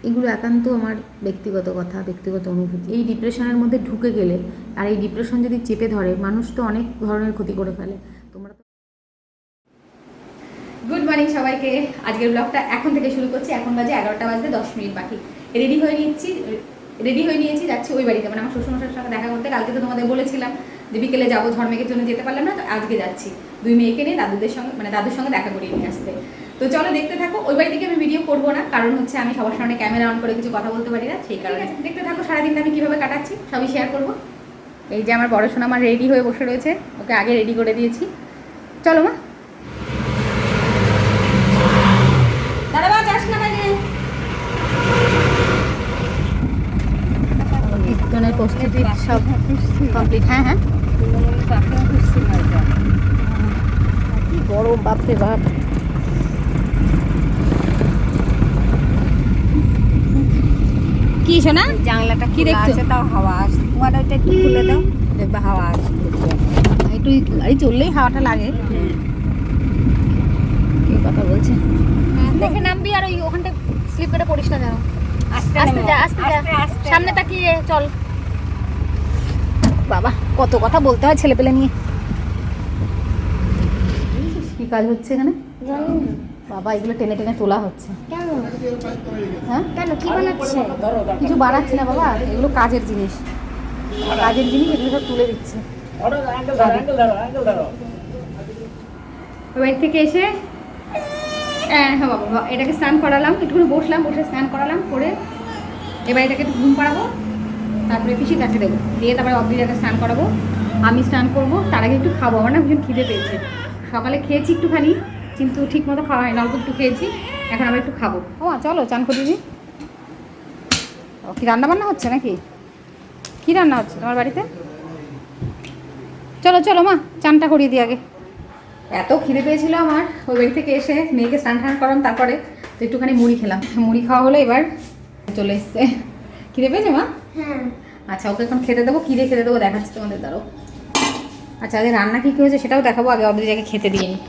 এগুলো একান্ত আমার ব্যক্তিগত কথা, ব্যক্তিগত অনুভূতি। এই ডিপ্রেশনের মধ্যে ঢুকে গেলে আর এই ডিপ্রেশন যদি চেপে ধরে, মানুষ তো অনেক ধরনের ক্ষতি করে ফেলে। তোমরা তো গুড মর্নিং সবাইকে। আজকের ব্লগটা এখন থেকে শুরু করছি। এখন বাজে 11টা বাজতে 10 মিনিট বাকি। রেডি হয়ে নিয়েছি, যাচ্ছি ওই বাড়িতে, মানে আমার শ্বশুরমশাইয়ের সঙ্গে দেখা করতে। কালকে তো তোমাদের বলেছিলাম যে বিকেলে যাবো, ঝড়মেঘের জন্য যেতে পারলাম না, তো আজকে যাচ্ছি দুই মেয়েকে নিয়ে দাদুর সঙ্গে দেখা করিয়ে নিয়ে আসতে। তো চলো দেখতে থাকো। ওই বাড়ি থেকে আমি ভিডিও করবো না, কারণ হচ্ছে আমি সবার সামনে ক্যামেরা অন করে কিছু কথা বলতে পারি না, সেই কারণে। দেখতে থাকো, সারাদিনটা আমি কীভাবে কাটাচ্ছি সবই শেয়ার করবো। এই যে আমার বড় সোনা আমার রেডি হয়ে বসে রয়েছে, ওকে আগে রেডি করে দিয়েছি। চলো মা। দাদা যাস না বাইরে। কীর্তনের প্রস্তুতি সব কমপ্লিট। হ্যাঁ হ্যাঁ, কি গরম, বাপরে বাপ। কি শোনা, জানলাটা কি দেখছো? তাও হাওয়া আসছে, তোমার ওইটা একটু খুলে দাও, দেখবে হাওয়া আসছে। একটু গাড়ি চললেই হাওয়াটা লাগে। কি কথা বলছে, দেখে নামবি, আর ওই ওখানটা স্লিপ কেটে পড়িস না যেন। আস্তে যা, আস্তে যা, সামনে তাকিয়ে চল। বাবা কত কথা বলতে হয় ছেলে পেলে নিয়ে। কি কাজ হচ্ছে এখানে বাবা? এগুলো টেনে টেনে তোলা হচ্ছে। হ্যাঁ কেন, কি বানাচ্ছে? কিছু বানাচ্ছি না বাবা, এগুলো কাজের জিনিস, এগুলো সব তুলে দিচ্ছে। বাড়ি থেকে এসে হ্যাঁ বাবা, এটাকে স্নান করালাম, একটুখানি বসলাম, বসে স্নান করালাম, করে এবার এটাকে একটু ঘুম পাড়াবো, তারপরে পিসির কাছে দেবো, দিয়ে তারপরে অবধিটাকে স্নান করাবো, আমি স্নান করবো। তার আগে একটু খাবো, আমার না ভীষণ খিদে পেয়েছে। সকালে খেয়েছি একটুখানি, কিন্তু ঠিক মতো খাওয়া হয় না, অল্প একটু খেয়েছি, এখন আবার একটু খাবো। ও চলো চান করি দিই। ও কি রান্না বান্না হচ্ছে নাকি? কি রান্না হচ্ছে তোমার বাড়িতে? চলো চলো মা, চানটা করিয়ে দিই আগে। এত খিদে পেয়েছিল আমার, ওই বাড়ি থেকে এসে মেয়েকে স্নান টান করাম, তারপরে তো একটুখানি মুড়ি খেলাম। মুড়ি খাওয়া হলো, এবার চলে এসছে। খিদে পেয়েছে মা? হ্যাঁ। আচ্ছা, ওকে এখন খেতে দেবো। কী দিয়ে খেতে দেবো দেখাচ্ছি তোমাদের, দাঁড়ো। আচ্ছা, আগে রান্না কী হয়েছে সেটাও দেখাবো, আগে অদ্রিজাকে খেতে দিয়ে নিই।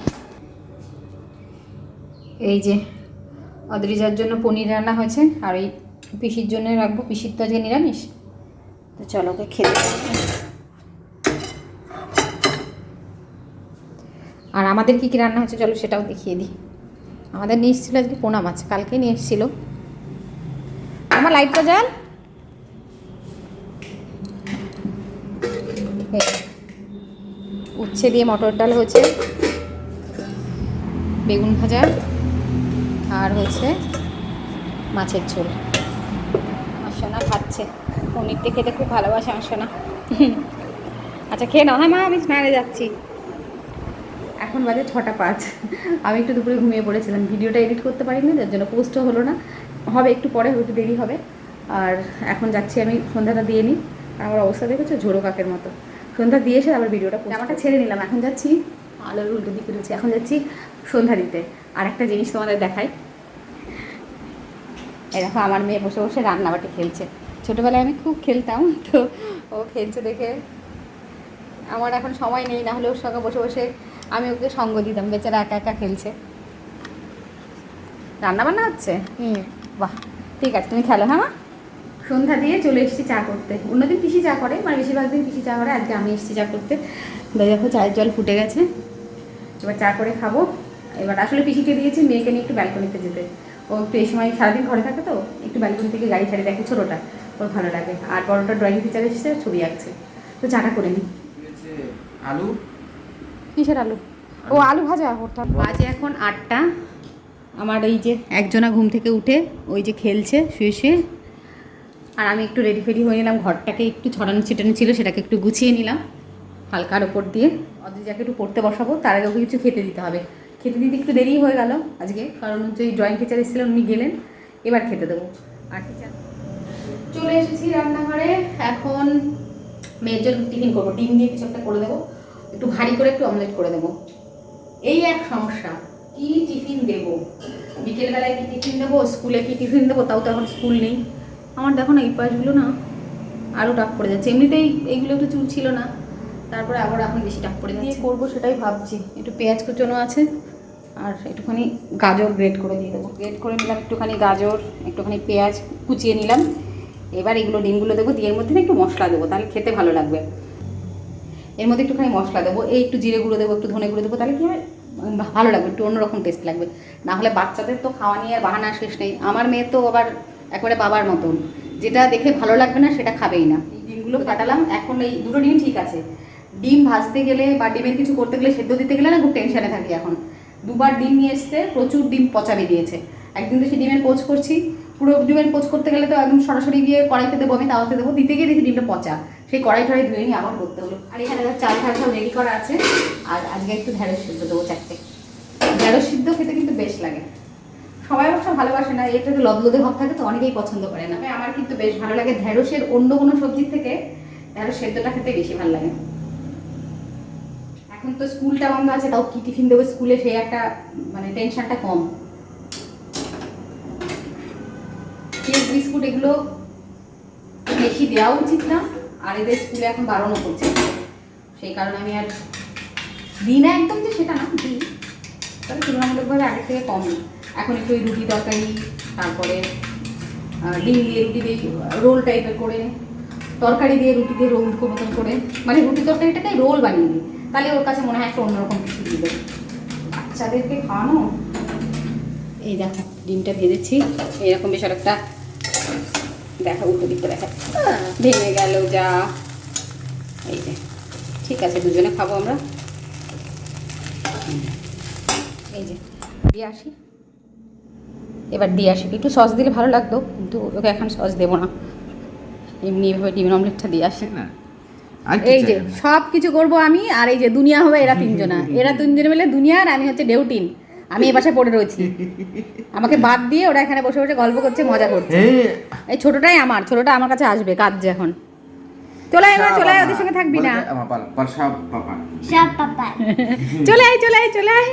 এই যে অদ্রিজার জন্য পনির রান্না হয়েছে, আর এই পিসির জন্য রাখবো, পিসির তো আজকে নিরামিষ। তো চলো ওকে খেতে। আর আমাদের কী কী রান্না হচ্ছে চলো সেটাও দেখিয়ে দিই। আমাদের নিয়ে এসেছিলো আজকে পোনা মাছ, কালকে নিয়ে এসেছিলো। আমার লাইটটা জ্বাল। উচ্ছে দিয়ে মটর ডাল হয়েছে, বেগুন ভাজা, আর হয়েছে মাছের ঝোল। আমার সোনা খাচ্ছে, পনিরটা খেতে খুব ভালোবাসে আমার সোনা। আচ্ছা খেয়ে নাও। হ্যাঁ মা, আমি স্নানে যাচ্ছি। এখন বাজে 6টা 5। আমি একটু দুপুরে ঘুমিয়ে পড়েছিলাম, ভিডিওটা এডিট করতে পারিনি, যার জন্য পোস্টও হলো না। হবে একটু পরে, একটু দেরি হবে। আর এখন যাচ্ছি আমি সন্ধ্যাটা দিয়ে নিই। আর আমার অবস্থা দেখেছো ঝোড়ো কাকের মতো। সন্ধ্যা দিয়ে এসে আবার ভিডিওটা জামাটা ছেড়ে নিলাম, এখন যাচ্ছি, আলোর উল্টো দিকে রয়েছে, এখন যাচ্ছি সন্ধ্যা দিতে। আর একটা জিনিস তোমাদের দেখাই, এই দেখো আমার মেয়ে বসে বসে রান্নাবাটি খেলছে। ছোটোবেলায় আমি খুব খেলতাম, তো ও খেলছে দেখে আমার এখন সময় নেই, না হলে ওর সঙ্গে বসে বসে আমি ওকে সঙ্গ দিতাম, বেচারা একা একা খেলছে। রান্না বান্না হচ্ছে? বাহ, ঠিক আছে, তুমি খেলো। হ্যাঁ মা। সন্ধ্যা দিয়ে চলে এসেছি চা করতে। অন্যদিন পিসি চা করে, মানে বেশিরভাগ দিন পিসি চা করে, আজকে আমি এসেছি চা করতে। দেখো চায়ের জল ফুটে গেছে, এবার চা করে খাবো। এবার আসলে পিসিকে দিয়েছি মেয়েকে নিয়ে একটু ব্যালকনিতে যেতে। ও একটু এই সময় সারাদিন ঘরে থাকে, তো একটু ব্যালকনি থেকে গাড়ি ছাড়ি দেখে, ছোটোটা ওর ভালো লাগে। আর বড়োটা ড্রয়িং টিচার এসেছে, ছবি আঁকছে। তো চাটা করে নিই। আলু, কিসের আলু? ও আলু ভাজা ওটা। বাজে এখন 8টা। আমার এই যে একজনা ঘুম থেকে উঠে ওই যে খেলছে শুয়ে শুয়ে, আর আমি একটু রেডি ফেডি হয়ে নিলাম। ঘরটাকে একটু ছড়ানো ছিটানো ছিল, সেটাকে একটু গুছিয়ে নিলাম হালকার ওপর দিয়ে। অদ্রিজাকে একটু পড়তে বসাবো, তার আগে ওকে কিছু খেতে দিতে হবে। খেতে দিতে একটু দেরি হয়ে গেল আজকে, কারণ হচ্ছে ওই ড্রয়িং টিচার এসেছিলেন, উনি গেলেন, এবার খেতে দেবো। আর টিচার চলে এসেছি রান্নাঘরে। এখন মেয়ের জন্য টিফিন করবো, ডিম দিয়ে কিছু একটা করে দেবো, একটু ভারী করে একটু অমলেট করে দেবো। এই এক সমস্যা, কি টিফিন দেবো, বিকেলবেলায় কি টিফিন দেবো, স্কুলে কি টিফিন দেবো, তাও তো এখন স্কুল নেই। আমার দেখো না এই পাশগুলো না আরও টাক পড়ে যাচ্ছে, এমনিতেই এইগুলো একটু চুল ছিল না, তারপরে আবার এখন বেশি টাক পড়ে যাচ্ছে। করবো সেটাই ভাবছি। একটু পেঁয়াজ কুচনো আছে, আর একটুখানি গাজর গ্রেট করে দিয়ে দেবো। গ্রেট করে নিলাম একটুখানি গাজর, একটুখানি পেঁয়াজ কুচিয়ে নিলাম। এবার এগুলো ডিমগুলো দেবো, দিয়ে এর মধ্যে না একটু মশলা দেবো, তাহলে খেতে ভালো লাগবে। এর মধ্যে একটুখানি মশলা দেবো, এই একটু জিরে গুঁড়ো দেবো, একটু ধনে গুঁড়ো দেবো, তাহলে কি হয় ভালো লাগবে, একটু অন্যরকম টেস্ট লাগবে। না হলে বাচ্চাদের তো খাওয়া নিয়ে আর বাহানা শেষ নেই। আমার মেয়ে তো আবার একবারে বাবার মতন, যেটা দেখে ভালো লাগবে না সেটা খাবেই না। এই ডিমগুলো ফাটালাম, এখন এই দুটো ডিম ঠিক আছে। ডিম ভাজতে গেলে বা ডিমের কিছু করতে গেলে, সেদ্ধ দিতে গেলে না খুব টেনশনে থাকি এখন। দুবার ডিম নিয়ে এসছে, প্রচুর ডিম পচা বেরিয়েছে। একদিন তো সেই ডিমের পোচ করছি, পুরো ডিমের পোচ করতে গেলে তো একদম সরাসরি গিয়ে কড়াইতে দেবো, আমি তাওয়াতে দেবো, দিতে গিয়ে দেখি ডিমটা পচা, সেই কড়াই টড়াই ধুয়ে নিয়ে আবার করতে হলো। আর এখানে চাল ঠাল সব রেডি করা আছে। আর আজকে একটু ঢেঁড়স সিদ্ধ দেবো 4টে। ঢেঁড়স সিদ্ধ খেতে কিন্তু বেশ লাগে, সবাই অবশ্য ভালোবাসে না, এটা তো লদলদে ভাব থাকে তো অনেকেই পছন্দ করে না। আমার কিন্তু বেশ ভালো লাগে ঢেঁড়সের অন্য কোনো সবজির থেকে ঢেঁড়স সেদ্ধটা খেতে বেশি ভালো লাগে। এখন তো স্কুলটা বন্ধ আছে, তাও কি টিফিন দেবো স্কুলে সেই একটা মানে টেনশনটা কম। কেক বিস্কুট এগুলো বেশি দেওয়া উচিত না, আর এদের স্কুলে এখন বারণও করছে, সেই কারণে আমি আর দিই না একদম, যে সেটা না দিই, তবে তুলনামূলকভাবে আগের থেকে কম দিই। এখন একটু ওই রুটি তরকারি, তারপরে ডিম দিয়ে রুটি দিয়ে রোল টাইপের করে, তরকারি দিয়ে রুটি দিয়ে রোল মতন করে, মানে রুটি তরকারিটাকে রোল বানিয়ে দিই, তাহলে ওর কাছে মনে হয় একটা অন্যরকম কিছু দিয়ে দেবো বাচ্চাদেরকে খাওয়ানো। এই দেখো ডিমটা ভেজেছি, এইরকম বেশ একটা দেখা উল্টো দিকটা দেখা ভেঙে গেল যা। এই যে ঠিক আছে, দুজনে খাবো আমরা। এই যে দিয়ে আসি, এবার দিয়ে আসি। একটু সস দিলে ভালো লাগতো, কিন্তু ওকে এখন সস দেবো না, এমনি এভাবে ডিমের অমলেটটা দিয়ে আসি না। এই যে সব কিছু করবো আমি, আর এই যে দুনিয়া হবে এরা তিনজনা, এরা তিনজনে মিলে দুনিয়া, আর আমি হচ্ছে ডেউটিন। আমি এ বাসায় পড়ে রয়েছি, আমাকে বাদ দিয়ে ওরা এখানে বসে বসে গল্প করছে, মজা করছে। এই ছোটটাই আমার, ছোটটা আমার কাছে আসবে কাঁদছে এখন। চলে আয় মা, চলে আয়, ওদের সঙ্গে থাকবি না। চলে আয় চলে আয় চলে আয়,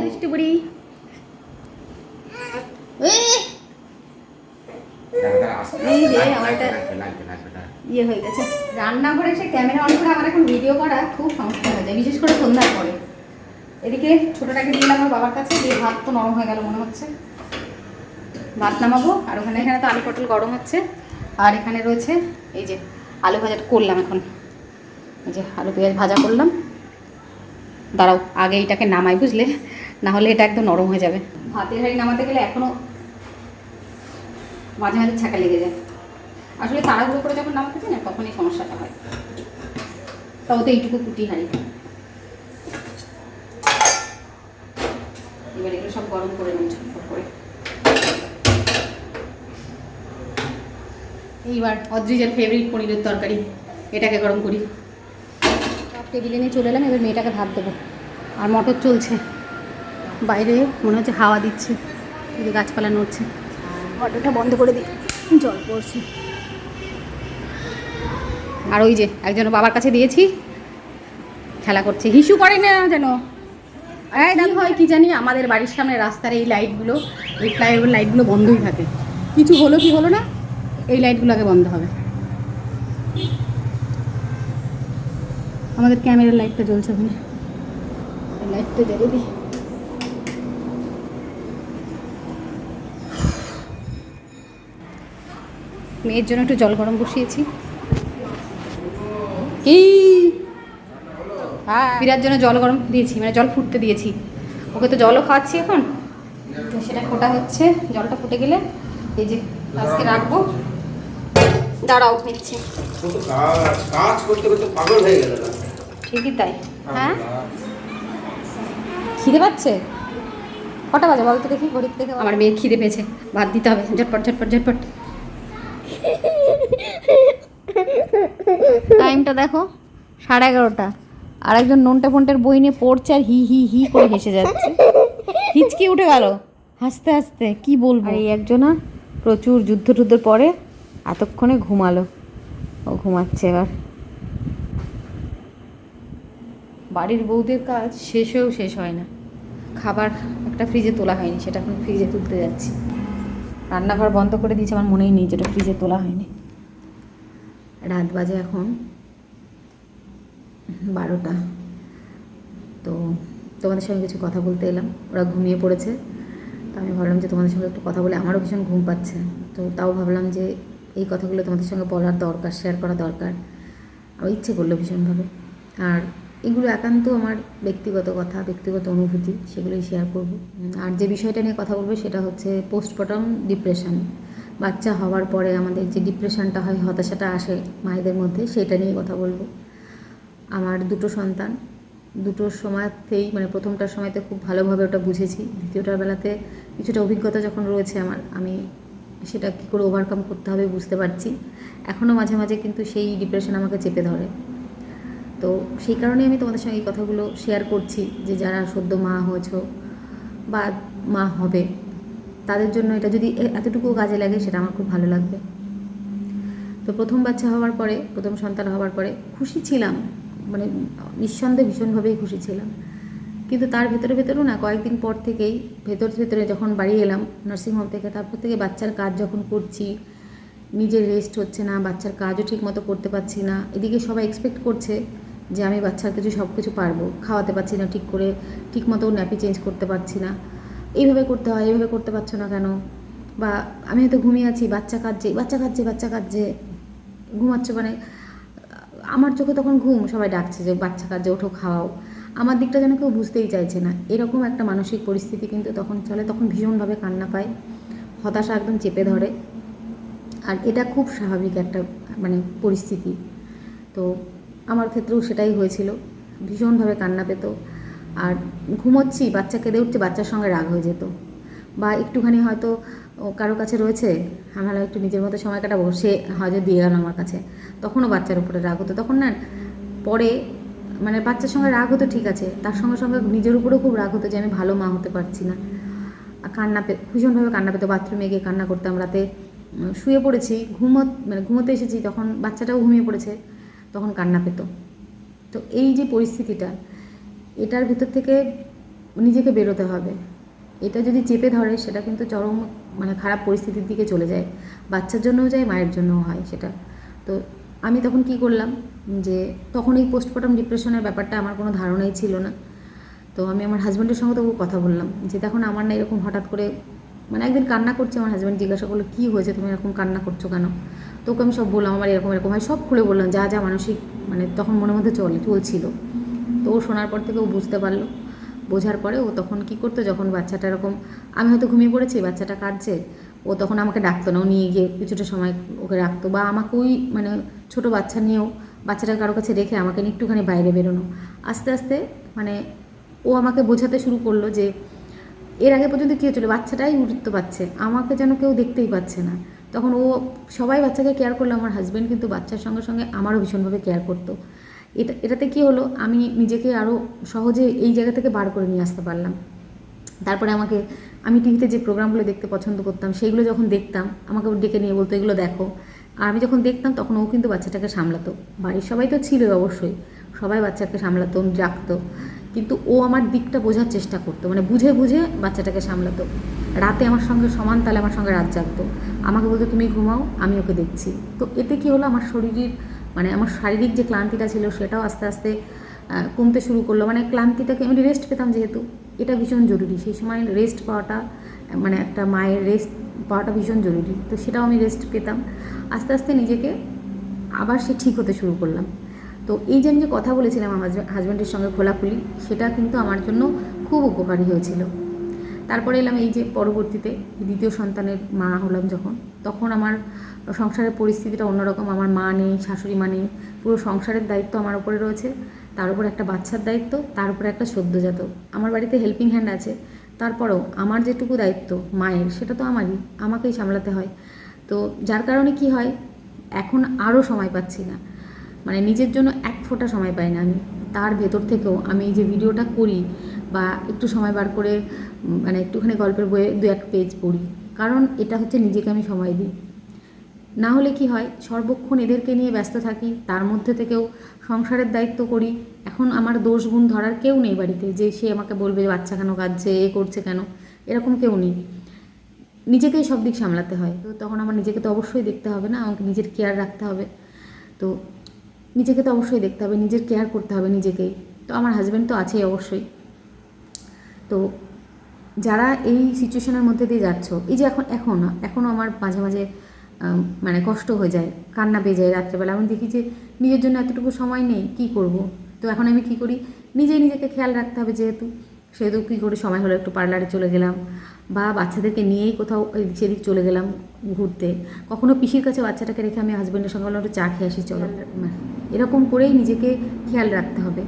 দুষ্টু বুড়ি। এই রে আমারটা ইয়ে হয়ে গেছে। রান্নাঘরে এসে ক্যামেরা অন করে আমার এখন ভিডিও করা খুব সমস্যা হয়ে যায়, বিশেষ করে সন্ধ্যার পরে। এদিকে ছোটটাকে দিলাম আমার বাবার কাছে, দিয়ে ভাত তো নরম হয়ে গেল মনে হচ্ছে, ভাত নামাবো। আর ওখানে এখানে তো আলু পটল গরম হচ্ছে, আর এখানে রয়েছে এই যে আলু ভাজাটা করলাম এখন, এই যে আলু পেঁয়াজ ভাজা করলাম। দাঁড়াও আগে এইটাকে নামাই, বুঝলে, না হলে এটা একদম নরম হয়ে যাবে। ভাতের হাঁড়ি নামাতে গেলে এখনও মাঝে মাঝে ছাঁকা লেগে যায়, আসলে তাড়াহুড়ো করে যখন নামাতে চাই না তখনই সমস্যাটা হয়। তাও তো এইটুকু কুটি হাঁড়ি। এবার এগুলো সব গরম করে নিই ঝটপট করে। এইবার অদ্রিজের ফেভারিট পনিরের তরকারি, এটাকে গরম করি। সব টেবিলে নিয়ে চলে এলাম, এবার মেয়েটাকে ভাত দেবো। আর মটর চলছে বাইরে, মনে হচ্ছে হাওয়া দিচ্ছে, এই গাছপালা নড়ছে। মটরটা বন্ধ করে দিই, জল পড়ছে। আর ওই যে একজন বাবার কাছে দিয়েছি, খেলা করছে, হিসু করে না যেন। এই দাম হয় কি জানি, আমাদের বাড়ির সামনে রাস্তার এই লাইটগুলো, এই ফ্লাইওভার লাইটগুলো বন্ধই থাকে, কিছু হলো কি হলো না, এই লাইটগুলো আগে বন্ধ হবে। আমাদের ক্যামেরার লাইটটা জ্বলছে ওখানে, এই লাইটটা জ্বালিয়ে দিই। মেয়ের জন্য একটু জল গরম বসিয়েছি, এই হ্যাঁ বিরার জন্য জল গরম দিয়েছি, মানে জল ফুটতে দিয়েছি। ওকে তো জলও খাওয়াচ্ছি এখন, তো সেটা ফোটা হচ্ছে। জলটা ফুটে গেলে এই যে আজকে রাখবো। দাঁড়াও নিচ্ছি, কাজ করতে করতে পাগল হয়ে গেল। ঠিকই তাই। হ্যাঁ খিদে পাচ্ছে, কটা বাজে বলতো দেখি, ঘড়িতে দেখে। আমার মেয়ের খিদে পেয়েছে, ভাত দিতে হবে, ঝটপট ঝটপট ঝটপট। টাইমটা দেখো 11:30। আর একজন নোনটা ফোনটার বই নিয়ে পড়ছে আর হি হি হি করে হেসে যাচ্ছে, হিচকি উঠে গেল হাসতে হাসতে, কি বলবো। আর এই একজনা প্রচুর যুদ্ধ টুদ্ধের পরে এতক্ষণে ঘুমালো, ও ঘুমাচ্ছে এবার। বাড়ির বউদের কাজ শেষ হয়েও শেষ হয় না। খাবার একটা ফ্রিজে তোলা হয়নি, সেটা এখন ফ্রিজে তুলতে যাচ্ছি। রান্নাঘর বন্ধ করে দিয়েছে, আমার মনেই নেই যেটা ফ্রিজে তোলা হয়নি। রাত বাজে এখন 12টা। তো তোমাদের সঙ্গে কিছু কথা বলতে এলাম। ওরা ঘুমিয়ে পড়েছে, তো আমি ভাবলাম যে তোমাদের সঙ্গে একটু কথা বলে, আমারও ভীষণ ঘুম পাচ্ছে। তো তাও ভাবলাম যে এই কথাগুলো তোমাদের সঙ্গে বলার দরকার, শেয়ার করা দরকার, আমার ইচ্ছে করলো ভীষণভাবে। আর এগুলো একান্ত আমার ব্যক্তিগত কথা, ব্যক্তিগত অনুভূতি, সেগুলোই শেয়ার করব। আর যে বিষয়টা নিয়ে কথা বলবো সেটা হচ্ছে পোস্টপার্টাম ডিপ্রেশন। বাচ্চা হওয়ার পরে আমাদের যে ডিপ্রেশনটা হয়, হতাশাটা আসে মায়েদের মধ্যে, সেটা নিয়ে কথা বলবো। আমার দুটো সন্তান, দুটোর সময়তেই মানে প্রথমটার সময়তে খুব ভালোভাবে ওটা বুঝেছি, দ্বিতীয়টার বেলাতে কিছুটা অভিজ্ঞতা যখন রয়েছে আমার, আমি সেটা কী করে ওভারকাম করতে হবে বুঝতে পারছি। এখনও মাঝে মাঝে কিন্তু সেই ডিপ্রেশন আমাকে চেপে ধরে। তো সেই কারণে আমি তোমাদের সঙ্গে এই কথাগুলো শেয়ার করছি, যে যারা সদ্য মা হয়েছো বা মা হবে, তাদের জন্য এটা যদি এতটুকু কাজে লাগে সেটা আমার খুব ভালো লাগবে। তো প্রথম বাচ্চা হওয়ার পরে, প্রথম সন্তান হওয়ার পরে খুশি ছিলাম, মানে নিঃসন্দেহে ভীষণভাবেই খুশি ছিলাম। কিন্তু তার ভেতরেও না কয়েকদিন পর থেকেই ভেতরে যখন বাড়ি এলাম নার্সিংহোম থেকে, তারপর থেকে বাচ্চার কাজ যখন করছি, নিজের রেস্ট হচ্ছে না, বাচ্চার কাজও ঠিকমতো করতে পারছি না। এদিকে সবাই এক্সপেক্ট করছে যে আমি বাচ্চার সব কিছু পারবো, খাওয়াতে পারছি না ঠিক করে, ঠিকমতো ন্যাপি চেঞ্জ করতে পারছি না, এইভাবে করতে হয়, এইভাবে করতে পারছো না কেন, বা আমি হয়তো ঘুমিয়ে আছি, বাচ্চা কাঁদছে, ঘুমাচ্ছ, মানে আমার চোখে তখন ঘুম, সবাই ডাকছে যে বাচ্চা কাঁদছে, ওঠো খাওয়াও, আমার দিকটা যেন কেউ বুঝতেই চাইছে না। এরকম একটা মানসিক পরিস্থিতি কিন্তু তখন চলে, তখন ভীষণভাবে কান্না পায়, হতাশা একদম চেপে ধরে। আর এটা খুব স্বাভাবিক একটা মানে পরিস্থিতি। তো আমার ক্ষেত্রেও সেটাই হয়েছিল, ভীষণভাবে কান্না পেত। আর ঘুমোচ্ছি, বাচ্চা কেঁদে উঠছে, বাচ্চার সঙ্গে রাগ হয়ে যেত, বা একটুখানি হয়তো কারো কাছে রয়েছে, আমার একটু নিজের মতো সময় কাটাবো, সে হয়তো দিয়ে গেল আমার কাছে, তখনও বাচ্চার উপরে রাগ হতো। তখন না পরে মানে বাচ্চার সঙ্গে রাগ হতো ঠিক আছে, তার সঙ্গে সঙ্গে নিজের উপরেও খুব রাগ হতো যে আমি ভালো মা হতে পারছি না। ভীষণভাবে কান্না পেতো, বাথরুমে গিয়ে কান্না করতাম, রাতে শুয়ে পড়েছি, ঘুমোতে এসেছি, তখন বাচ্চাটাও ঘুমিয়ে পড়েছে, তখন কান্না পেতো। তো এই যে পরিস্থিতিটা, এটার ভিতর থেকে নিজেকে বেরোতে হবে। এটা যদি চেপে ধরে সেটা কিন্তু চরম মানে খারাপ পরিস্থিতির দিকে চলে যায়, বাচ্চার জন্যও যায়, মায়ের জন্যও হয় সেটা। তো আমি তখন কি করলাম, যে তখন এই পোস্টপার্টাম ডিপ্রেশনের ব্যাপারটা আমার কোনো ধারণাই ছিল না। তো আমি আমার হাজব্যান্ডের সঙ্গে তো কথা বললাম যে তখন আমার না এরকম হঠাৎ করে মানে একদিন কান্না করছে, আমার হাজব্যান্ড জিজ্ঞাসা করলো কী হয়েছে, তুমি এরকম কান্না করছো কেন? তো ওকে আমি সব বললাম, আমার এরকম হয়, সব খুলে বললাম, যা যা মানসিক মানে তখন মনের মধ্যে চলছিল। তো ও শোনার পর থেকে ও বুঝতে পারলো, বোঝার পরে ও তখন কী করতো, যখন বাচ্চাটা এরকম আমি হয়তো ঘুমিয়ে পড়েছি, বাচ্চাটা কাঁদছে, ও তখন আমাকে ডাকতো না, ও নিয়ে গিয়ে কিছুটা সময় ওকে রাখতো, বা আমাকে ওই মানে ছোটো বাচ্চা নিয়েও বাচ্চাটা কারো কাছে রেখে আমাকে নিয়ে একটুখানি বাইরে বেরোনো। আস্তে আস্তে মানে ও আমাকে বোঝাতে শুরু করলো যে এর আগে পর্যন্ত কী হচ্ছিলো, বাচ্চাটাই গুরুত্ব পাচ্ছে, আমাকে যেন কেউ দেখতেই পাচ্ছে না। তখন ও সবাই বাচ্চাকে কেয়ার করলো, আমার হাজব্যান্ড কিন্তু বাচ্চার সঙ্গে সঙ্গে আমারও ভীষণভাবে কেয়ার করতো। এটাতে কী হলো, আমি নিজেকে আরও সহজে এই জায়গা থেকে বার করে নিয়ে আসতে পারলাম। তারপরে আমি টিভিতে যে প্রোগ্রামগুলো দেখতে পছন্দ করতাম, সেইগুলো যখন দেখতাম আমাকে ডেকে নিয়ে বলতো এগুলো দেখো। আর আমি যখন দেখতাম তখন ও কিন্তু বাচ্চাটাকে সামলাতো, বাড়ির সবাই তো ছিলই অবশ্যই, সবাই বাচ্চাকে সামলাতো, রাখতো, কিন্তু ও আমার দিকটা বোঝার চেষ্টা করতো, মানে বুঝে বাচ্চাটাকে সামলাতো। রাতে আমার সঙ্গে সমান তালে আমার সঙ্গে রাত জাগতো, আমাকে বলতো তুমি ঘুমাও, আমি ওকে দেখছি। তো এতে কী হলো, আমার আমার শারীরিক যে ক্লান্তিটা ছিল সেটাও আস্তে আস্তে কমতে শুরু করলো। মানে ক্লান্তিটাকে আমি রেস্ট পেতাম, যেহেতু এটা ভীষণ জরুরি, সেই সময় রেস্ট পাওয়াটা মানে একটা মায়ের রেস্ট পাওয়াটা ভীষণ জরুরি। তো সেটাও আমি রেস্ট পেতাম, আস্তে আস্তে নিজেকে আবার ঠিক হতে শুরু করলাম। তো এই যে আমি যে কথা বলেছিলাম আমার হাজব্যান্ডের সঙ্গে খোলাখুলি, সেটা কিন্তু আমার জন্য খুব উপকারী হয়েছিল। তারপরে এলাম এই যে পরবর্তীতে দ্বিতীয় সন্তানের মা হলাম যখন, তখন আমার সংসারের পরিস্থিতিটা অন্যরকম। আমার মা নেই, শাশুড়ি মা নেই, পুরো সংসারের দায়িত্ব আমার উপরে রয়েছে, তার উপরে একটা বাচ্চার দায়িত্ব, তার উপরে একটা সদ্যজাত। আমার বাড়িতে হেল্পিং হ্যান্ড আছে, তারপরেও আমার যেটুকু দায়িত্ব মায়ের, সেটা তো আমাকেই সামলাতে হয়। তো যার কারণে কি হয়, এখন আরও সময় পাচ্ছি না, মানে নিজের জন্য এক ফোঁটা সময় পাই না আমি। তার ভেতর থেকেও আমি এই যে ভিডিওটা করি বা একটু সময় বার করে মানে একটুখানি গল্পের বইয়ে 2-1 পেজ পড়ি, কারণ এটা হচ্ছে নিজেকে আমি সময় দিই। না হলে কি হয়, সর্বক্ষণ এদেরকে নিয়ে ব্যস্ত থাকি, তার মধ্যে থেকেও সংসারের দায়িত্ব করি। এখন আমার দোষ গুণ ধরার কেউ নেই বাড়িতে, যে সে আমাকে বলবে বাচ্চা কেন কাঁদছে, এ করছে কেন, এরকম কেউ নেই। নিজেকেই সব দিক সামলাতে হয়। তো তখন আমার নিজেকে তো অবশ্যই দেখতে হবে না, আমাকে নিজের কেয়ার রাখতে হবে। তো নিজেকে তো অবশ্যই দেখতে হবে, নিজের কেয়ার করতে হবে নিজেকেই। তো আমার হাজব্যান্ড তো আছেই অবশ্যই, তো যারা এই সিচুয়েশনের মধ্যে দিয়ে যাচ্ছ, এই যে এখনও আমার মাঝে মাঝে মানে কষ্ট হয়ে যায়, কান্না পেয়ে যায় রাত্রেবেলা। আমি দেখি যে নিজের জন্য এতটুকু সময় নেই, কি করব। তো এখন আমি কি করি, নিজেকে খেয়াল রাখতে হবে সেহেতু কী করে, সময় হলো একটু পার্লারে চলে গেলাম, বা বাচ্চাদেরকে নিয়েই কোথাও এদিক সেদিক চলে গেলাম ঘুরতে। কখনো পিসির কাছে বাচ্চাটাকে রেখে আমি হাজব্যান্ডের সঙ্গে বললাম একটু চা খেয়ে আসি চলো। এরকম করেই নিজেকে খেয়াল রাখতে হবে।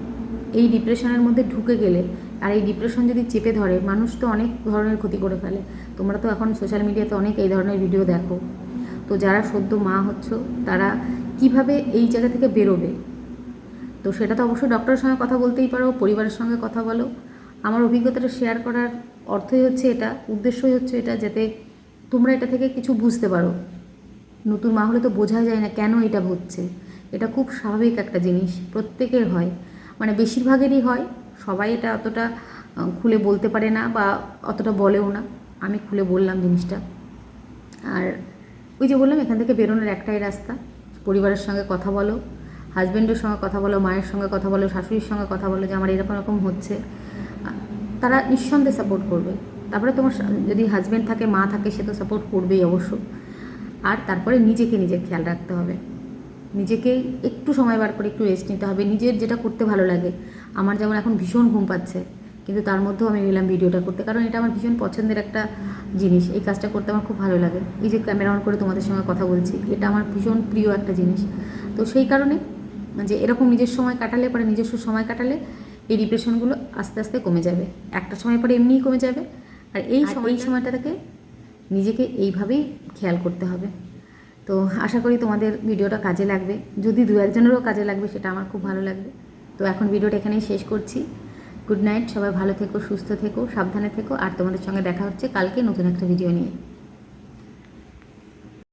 এই ডিপ্রেশনের মধ্যে ঢুকে গেলে, আর এই ডিপ্রেশন যদি চেপে ধরে, মানুষ তো অনেক ধরনের ক্ষতি করে ফেলে। তোমরা তো এখন সোশ্যাল মিডিয়াতে অনেক এই ধরনের ভিডিও দেখো। তো যারা সদ্য মা হচ্ছ, তারা কিভাবে এই জায়গা থেকে বেরোবে, তো সেটা তো অবশ্যই ডক্টরের সঙ্গে কথা বলতেই পারো, পরিবারের সঙ্গে কথা বলো। আমার অভিজ্ঞতাটা শেয়ার করার অর্থই হচ্ছে এটা, উদ্দেশ্যই হচ্ছে এটা, যাতে তোমরা এটা থেকে কিছু বুঝতে পারো। নতুন মা হলে তো বোঝা যায় না কেন এটা হচ্ছে। এটা খুব স্বাভাবিক একটা জিনিস, প্রত্যেকের হয়, মানে বেশিরভাগেরই হয়। সবাই এটা অতটা খুলে বলতে পারে না বা অতটা বলেও না। আমি খুলে বললাম জিনিসটা। আর ওই যে বললাম, এখান থেকে বেরোনোর একটাই রাস্তা, পরিবারের সঙ্গে কথা বলো, হাজব্যান্ডের সঙ্গে কথা বলো, মায়ের সঙ্গে কথা বলো, শাশুড়ির সঙ্গে কথা বলো যে আমার এরকম হচ্ছে। তারা নিঃসন্দেহে সাপোর্ট করবে। তারপরে তোমার যদি হাজব্যান্ড থাকে, মা থাকে, সে তো সাপোর্ট করবেই অবশ্য। আর তারপরে নিজের খেয়াল রাখতে হবে। নিজেকে একটু সময় বার করে একটু রেস্ট নিতে হবে, নিজের যেটা করতে ভালো লাগে। আমার যেমন এখন ভীষণ ঘুম পাচ্ছে, কিন্তু তার মধ্যেও আমি এলাম ভিডিওটা করতে, কারণ এটা আমার ভীষণ পছন্দের একটা জিনিস। এই কাজটা করতে আমার খুব ভালো লাগে। এই যে ক্যামেরা অন করে তোমাদের সঙ্গে কথা বলছি, এটা আমার ভীষণ প্রিয় একটা জিনিস। তো সেই কারণে যে এরকম নিজস্ব সময় কাটালে এই ডিপ্রেশনগুলো আস্তে আস্তে কমে যাবে। একটা সময় পরে এমনিই কমে যাবে। আর এই সময়টাকে নিজেকে এইভাবেই খেয়াল করতে হবে। তো আশা করি তোমাদের ভিডিওটা কাজে লাগবে। যদি দু একজনেরও কাজে লাগবে, সেটা আমার খুব ভালো লাগবে। তো এখন ভিডিওটা এখানেই শেষ করছি। গুড নাইট, সবাই ভালো থেকো, সুস্থ থেকো, সাবধানে থেকো। আর তোমাদের সঙ্গে দেখা হচ্ছে কালকে নতুন একটা ভিডিও নিয়ে।